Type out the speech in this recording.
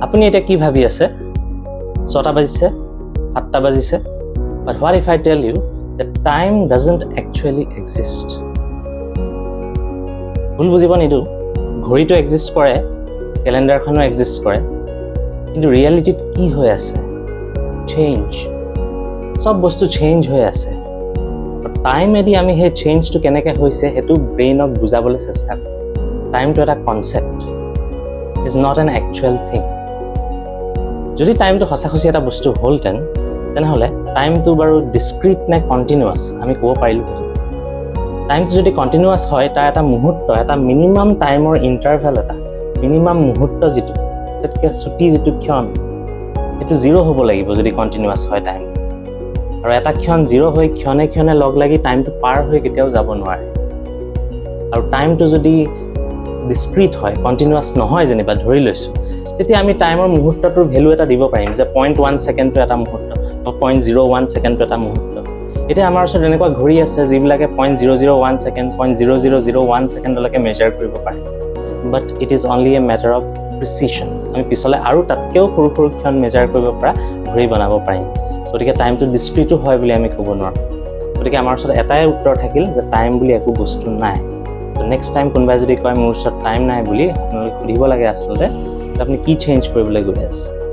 আপুনি এতিয়া কি ভাবি আছে 6টা বাজিছে 7টা বাজিছে but what if I tell you that time doesn't actually exist ভুল বুজিব নিদো ঘড়ীটো এক্সিষ্ট কৰে ক্যালেন্ডাৰখনো এক্সিষ্ট কৰে কিন্তু ৰিয়েলিটিত কি হৈ আছে চেঞ্জ সব বস্তু চেঞ্জ হৈ আছে টাইম এদি আমি সেই চেঞ্জটো কেনেকৈ হৈছে হেতু ব্ৰেইনক বুজাবলৈ চেষ্টা কৰোঁ টাইমটো এটা concept is not an actual thing যদি টাইমটো সঁচাখচি এটা বস্তু হ'লতেন তেনেহ'লে টাইমটো বাৰু ডিসক্ৰিট নে কন্টিনিউয়াস আমি ক'ব পাৰিলোঁ টাইমটো যদি কন্টিনিউয়াস হয় তাৰ এটা মুহূৰ্ত এটা মিনিমাম টাইমৰ ইণ্টাৰভেল এটা মিনিমাম মুহূৰ্ত যিটো তাতকৈ ছুটি যিটো ক্ষণ সেইটো জিৰ' হ'ব লাগিব যদি কন্টিনিউয়াস হয় টাইম আৰু এটা ক্ষণ জিৰ' হৈ ক্ষণে ক্ষণে লগ লাগি টাইমটো পাৰ হৈ কেতিয়াও যাব নোৱাৰে আৰু টাইমটো যদি ডিসক্ৰিট হয় কন্টিনিউয়াস নহয় যেনিবা ধৰি লৈছোঁ তেতিয়া আমি টাইমৰ মুহূৰ্তটোৰ ভ্যালু এটা দিব পাৰিম যে 0.1 সেকেন্ডটো এটা মুহূৰ্ত বা 0.01 সেকেন্ডটো এটা মুহূৰ্ত এতিয়া আমাৰ ওচৰত এনেকুৱা ঘড়ী আছে যিবিলাকে 0.001 সেকেন্ড 0.0001 সেকেন্ডলৈকে মেজাৰ কৰিব পাৰে but it is only a matter of precision আমি পিছলৈ আৰু তাতকৈও সৰু সৰু ক্ষণ মেজাৰ কৰিব পৰা ঘড়ী বনাব পাৰিম গতিকে টাইমটো ডিসক্ৰিটো হয় বুলি আমি ক'ব নোৱাৰোঁ গতিকে আমাৰ ওচৰত এটাই উত্তৰ থাকিল যে টাইম বুলি একো বস্তু নাই নেক্সট টাইম কোনোবাই যদি কয় মোৰ ওচৰত টাইম নাই বুলি আপোনালোকে সুধিব লাগে আচলতে আপুনি কি চেঞ্জ কৰিবলৈ গৈ আছে